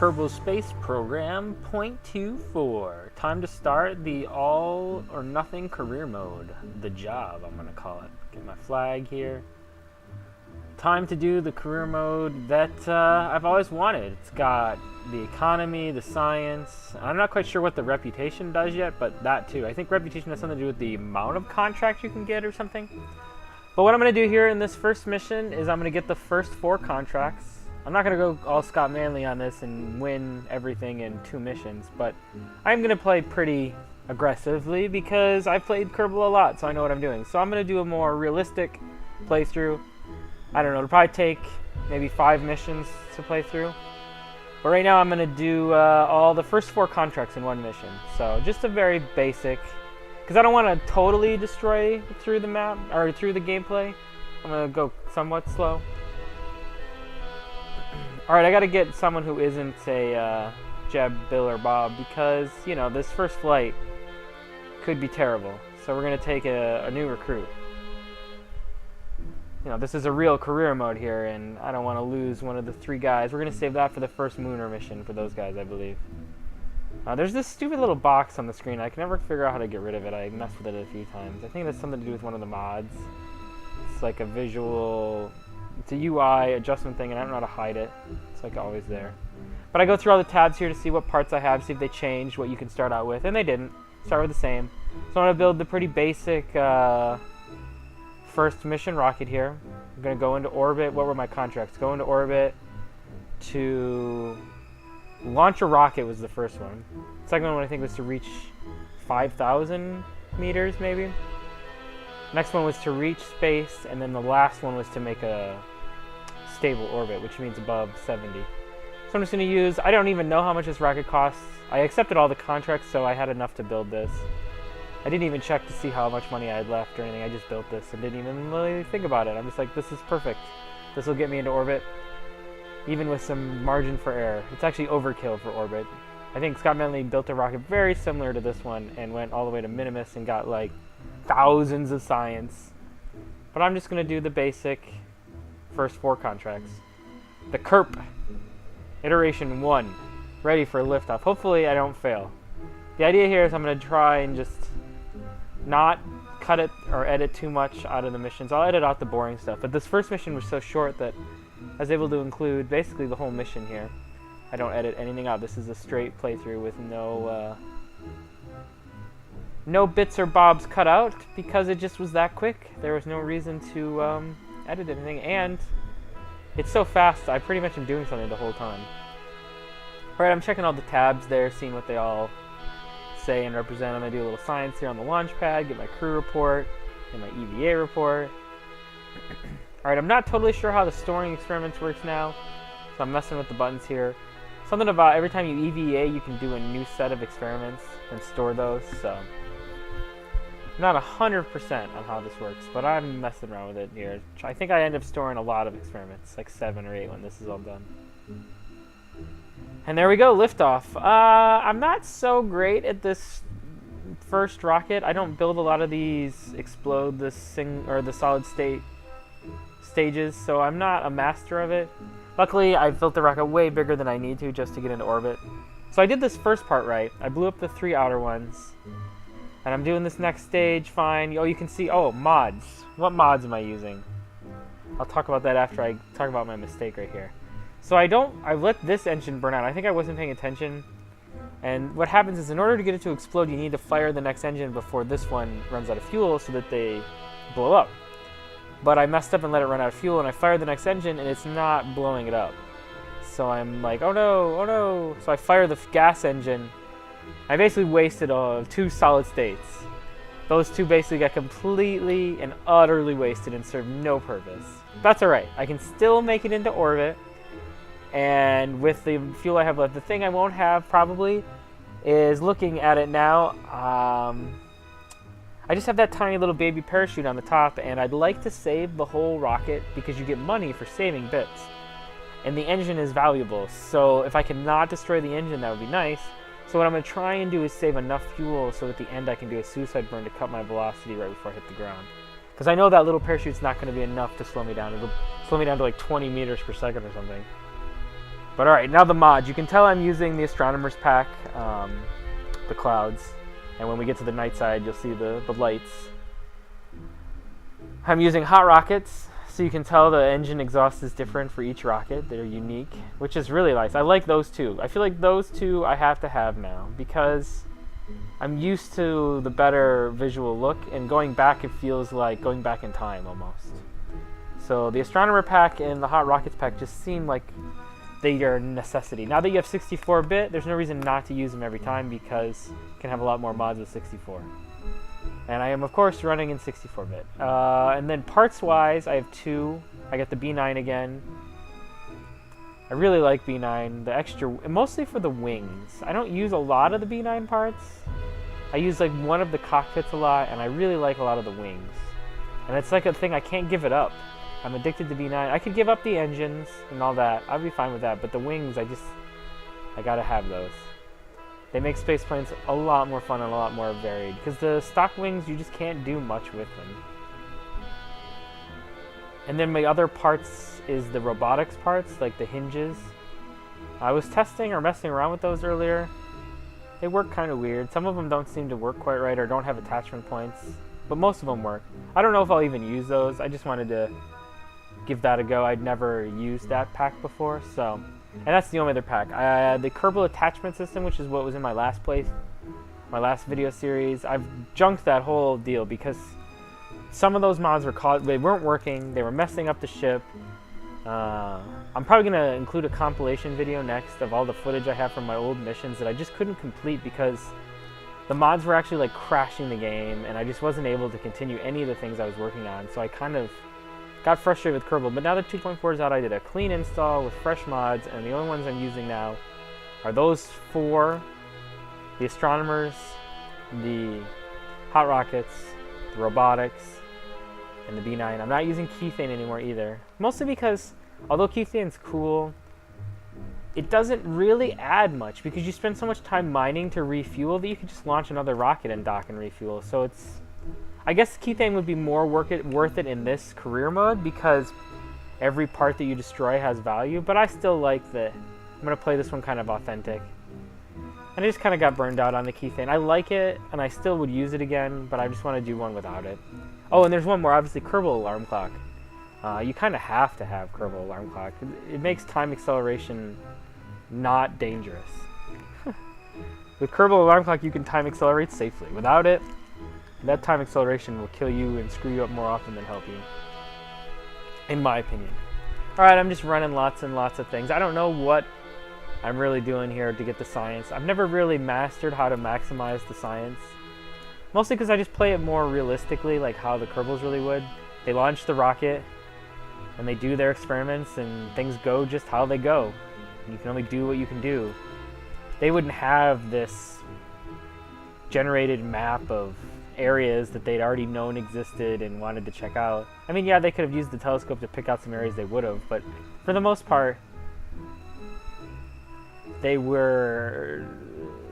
Kerbal Space Program, .24. Time to start the all or nothing career mode. The job, I'm gonna call it. Get my flag here. Time to do the career mode that I've always wanted. It's got the economy, the science. I'm not quite sure what the reputation does yet, but that too. I think reputation has something to do with the amount of contracts you can get or something. But what I'm going to do here in this first mission is I'm going to get the first 4 contracts. I'm not going to go all Scott Manley on this and win everything in 2 missions, but I'm going to play pretty aggressively because I've played Kerbal a lot, so I know what I'm doing. So I'm going to do a more realistic playthrough. I don't know, it'll probably take maybe 5 missions to play through. But right now I'm going to do all the first 4 contracts in 1 mission. So just a very basic, because I don't want to totally destroy through the map, or through the gameplay. I'm going to go somewhat slow. Alright, I got to get someone who isn't a Jeb, Bill, or Bob, because, you know, this first flight could be terrible. So we're going to take a new recruit. You know, this is a real career mode here, and I don't want to lose one of the 3 guys. We're going to save that for the first Mooner mission for those guys, I believe. There's this stupid little box on the screen. I can never figure out how to get rid of it. I messed with it a few times. I think that's something to do with one of the mods. It's like a visual... It's a UI adjustment thing, and I don't know how to hide it. It's like always there. But I go through all the tabs here to see what parts I have, see if they changed what you can start out with, and they didn't. Start with the same. So I'm going to build the pretty basic first mission rocket here. I'm going to go into orbit. What were my contracts? Go into orbit to launch a rocket was the first one. Second one I think was to reach 5,000 meters maybe. Next one was to reach space, and then the last one was to make a stable orbit, which means above 70. So I'm just going to use, I don't even know how much this rocket costs. I accepted all the contracts, so I had enough to build this. I didn't even check to see how much money I had left or anything. I just built this and didn't even really think about it. I'm just like, this is perfect. This will get me into orbit, even with some margin for error. It's actually overkill for orbit. I think Scott Manley built a rocket very similar to this one and went all the way to Minimus and got like thousands of science. But I'm just going to do the basic first 4 contracts. The KERP, iteration 1, ready for liftoff. Hopefully I don't fail. The idea here is I'm going to try and just not cut it or edit too much out of the missions. I'll edit out the boring stuff. But this first mission was so short that I was able to include basically the whole mission here. I don't edit anything out. This is a straight playthrough with no bits or bobs cut out because it just was that quick. There was no reason to edit anything, and it's so fast I pretty much am doing something the whole time. Alright, I'm checking all the tabs there, seeing what they all say and represent. I'm going to do a little science here on the launch pad, get my crew report, get my EVA report. Alright, I'm not totally sure how the storing experiments works now, so I'm messing with the buttons here. Something about every time you EVA, you can do a new set of experiments and store those, so I'm not 100% on how this works, but I'm messing around with it here. I think I end up storing a lot of experiments, like 7 or 8 when this is all done. And there we go, liftoff. I'm not so great at this first rocket. I don't build a lot of these explode the solid state stages, so I'm not a master of it. Luckily, I built the rocket way bigger than I need to just to get into orbit. So I did this first part right. I blew up the 3 outer ones. And I'm doing this next stage fine. Oh, you can see, oh, mods. What mods am I using? I'll talk about that after I talk about my mistake right here. So I let this engine burn out. I think I wasn't paying attention. And what happens is in order to get it to explode, you need to fire the next engine before this one runs out of fuel so that they blow up. But I messed up and let it run out of fuel, and I fired the next engine, and it's not blowing it up. So I'm like, oh no, oh no. So I fire the gas engine. I basically wasted 2 solid states. Those 2 basically got completely and utterly wasted and served no purpose. That's alright. I can still make it into orbit. And with the fuel I have left, the thing I won't have probably is looking at it now. I just have that tiny little baby parachute on the top, and I'd like to save the whole rocket because you get money for saving bits. And the engine is valuable, so if I cannot destroy the engine, that would be nice. So what I'm going to try and do is save enough fuel so at the end I can do a suicide burn to cut my velocity right before I hit the ground. Because I know that little parachute's not going to be enough to slow me down. It'll slow me down to like 20 meters per second or something. But alright, now the mods. You can tell I'm using the Astronomer's Pack, the clouds. And when we get to the night side, you'll see the lights. I'm using hot rockets, so you can tell the engine exhaust is different for each rocket. They're unique, which is really nice. I like those two. I feel like those two I have to have now, because I'm used to the better visual look, and going back, it feels like going back in time almost. So the Astronomer Pack and the Hot Rockets Pack just seem like they are a necessity. Now that you have 64-bit, there's no reason not to use them every time, because you can have a lot more mods with 64. And I am, of course, running in 64-bit. And then parts-wise, I have two. I got the B9 again. I really like B9. The extra, mostly for the wings. I don't use a lot of the B9 parts. I use like one of the cockpits a lot, and I really like a lot of the wings. And it's like a thing, I can't give it up. I'm addicted to B9. I could give up the engines and all that. I'd be fine with that. But the wings, I gotta have those. They make space planes a lot more fun and a lot more varied. Because the stock wings, you just can't do much with them. And then my other parts is the robotics parts, like the hinges. I was testing or messing around with those earlier. They work kind of weird. Some of them don't seem to work quite right or don't have attachment points. But most of them work. I don't know if I'll even use those. I just wanted to give that a go. I'd never used that pack before, so. And that's the only other pack. The Kerbal attachment system, which is what was in my last last video series, I've junked that whole deal because some of those mods they weren't working. They were messing up the ship. I'm probably gonna include a compilation video next of all the footage I have from my old missions that I just couldn't complete because the mods were actually like crashing the game, and I just wasn't able to continue any of the things I was working on. So I kind of got frustrated with Kerbal, but now that 2.4 is out, I did a clean install with fresh mods, and the only ones I'm using now are those four: the Astronomers, the Hot Rockets, the Robotics, and the B9. I'm not using Kethane anymore either, mostly because although Kethane's cool, it doesn't really add much because you spend so much time mining to refuel that you could just launch another rocket and dock and refuel. So I guess Kethane would be more worth it in this career mode because every part that you destroy has value, but I still like I'm going to play this one kind of authentic. And I just kind of got burned out on the Kethane. I like it, and I still would use it again, but I just want to do one without it. Oh, and there's one more, obviously, Kerbal Alarm Clock. You kind of have to have Kerbal Alarm Clock. It makes time acceleration not dangerous. With Kerbal Alarm Clock, you can time accelerate safely. Without it, that time acceleration will kill you and screw you up more often than help you, in my opinion. Alright, I'm just running lots and lots of things. I don't know what I'm really doing here to get the science. I've never really mastered how to maximize the science. Mostly because I just play it more realistically, like how the Kerbals really would. They launch the rocket, and they do their experiments, and things go just how they go. You can only do what you can do. They wouldn't have this generated map of areas that they'd already known existed and wanted to check out. I mean, yeah, they could have used the telescope to pick out some areas they would have, but for the most part, they were,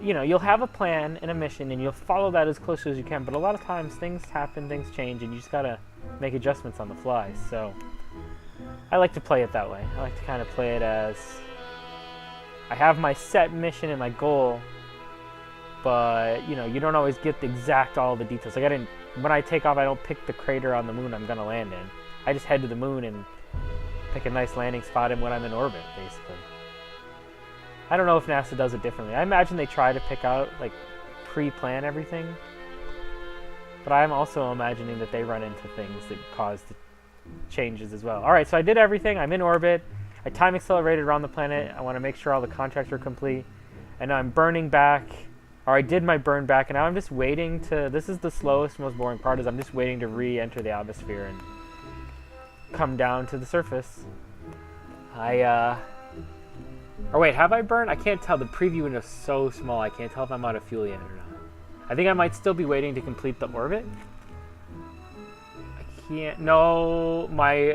you'll have a plan and a mission and you'll follow that as closely as you can, but a lot of times things happen, things change, and you just gotta make adjustments on the fly. So I like to play it that way. I like to kind of play it as I have my set mission and my goal, but you don't always get all the details. Like when I take off, I don't pick the crater on the moon I'm gonna land in. I just head to the moon and pick a nice landing spot when I'm in orbit, basically. I don't know if NASA does it differently. I imagine they try to pick out, pre-plan everything. But I'm also imagining that they run into things that cause the changes as well. Alright, so I did everything. I'm in orbit. I time accelerated around the planet. I want to make sure all the contracts are complete. And now I'm burning back. Or I did my burn back, and now I'm just waiting this is the slowest, most boring part, is I'm just waiting to re-enter the atmosphere and come down to the surface. Or wait, have I burned? I can't tell. The preview window's so small, I can't tell if I'm out of fuel yet or not. I think I might still be waiting to complete the orbit. I can't. No, my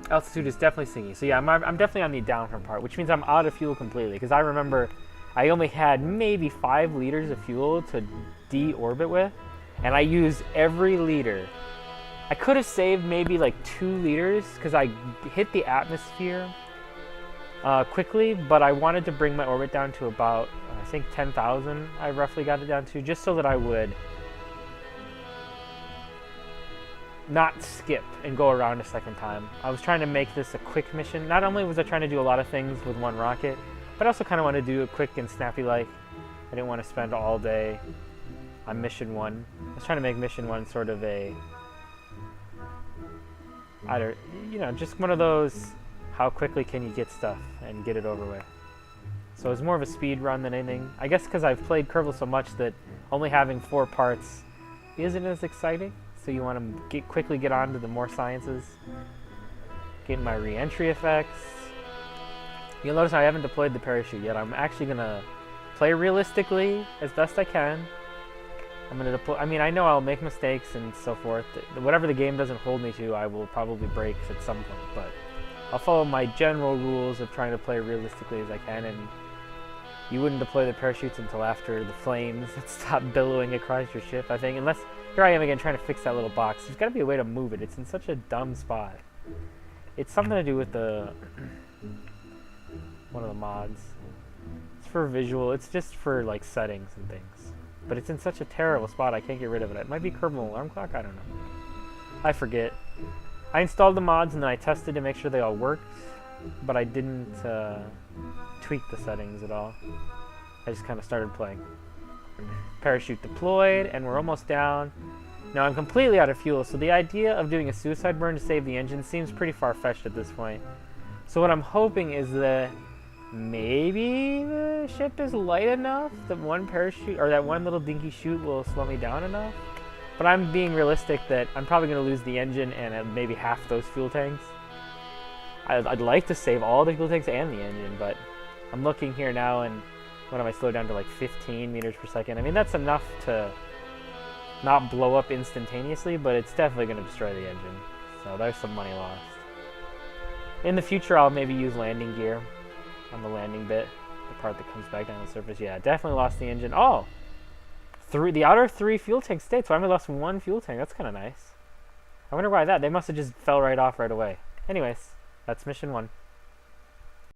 altitude is definitely sinking. So yeah, I'm definitely on the downward part, which means I'm out of fuel completely. Because I remember I only had maybe 5 liters of fuel to de-orbit with, and I used every liter. I could have saved maybe 2 liters because I hit the atmosphere quickly, but I wanted to bring my orbit down to about, I think 10,000 I roughly got it down to, just so that I would not skip and go around a second time. I was trying to make this a quick mission. Not only was I trying to do a lot of things with one rocket, but I also kind of wanted to do it quick and snappy like. I didn't want to spend all day on mission 1. I was trying to make mission 1 sort of a, just one of those, how quickly can you get stuff and get it over with. So it's more of a speed run than anything. I guess because I've played Kerbal so much that only having 4 parts isn't as exciting. So you want to quickly get on to the more sciences. Get my re-entry effects. You'll notice I haven't deployed the parachute yet. I'm actually going to play realistically as best I can. I'm going to deploy. I mean, I know I'll make mistakes and so forth. Whatever the game doesn't hold me to, I will probably break at some point. But I'll follow my general rules of trying to play realistically as I can. And you wouldn't deploy the parachutes until after the flames stop billowing across your ship, I think. Unless, here I am again trying to fix that little box. There's got to be a way to move it. It's in such a dumb spot. It's something to do with the one of the mods. It's for visual. It's just for like settings and things. But it's in such a terrible spot. I can't get rid of it. It might be Kerbal Alarm Clock. I don't know. I forget. I installed the mods and then I tested to make sure they all worked, but I didn't tweak the settings at all. I just kind of started playing. Parachute deployed, and we're almost down. Now I'm completely out of fuel, so the idea of doing a suicide burn to save the engine seems pretty far-fetched at this point. So what I'm hoping is that maybe the ship is light enough that one parachute, or that one little dinky chute will slow me down enough. But I'm being realistic that I'm probably going to lose the engine and maybe half those fuel tanks. I'd like to save all the fuel tanks and the engine, but I'm looking here now, and what am I slowed down to, like 15 meters per second? I mean, that's enough to not blow up instantaneously, but it's definitely going to destroy the engine. So there's some money lost. In the future, I'll maybe use landing gear on the landing bit, the part that comes back down the surface. Yeah, definitely lost the engine. Oh! The outer 3 fuel tanks stayed, so I only lost 1 fuel tank. That's kind of nice. I wonder why that. They must have just fell right off right away. Anyways, that's mission 1.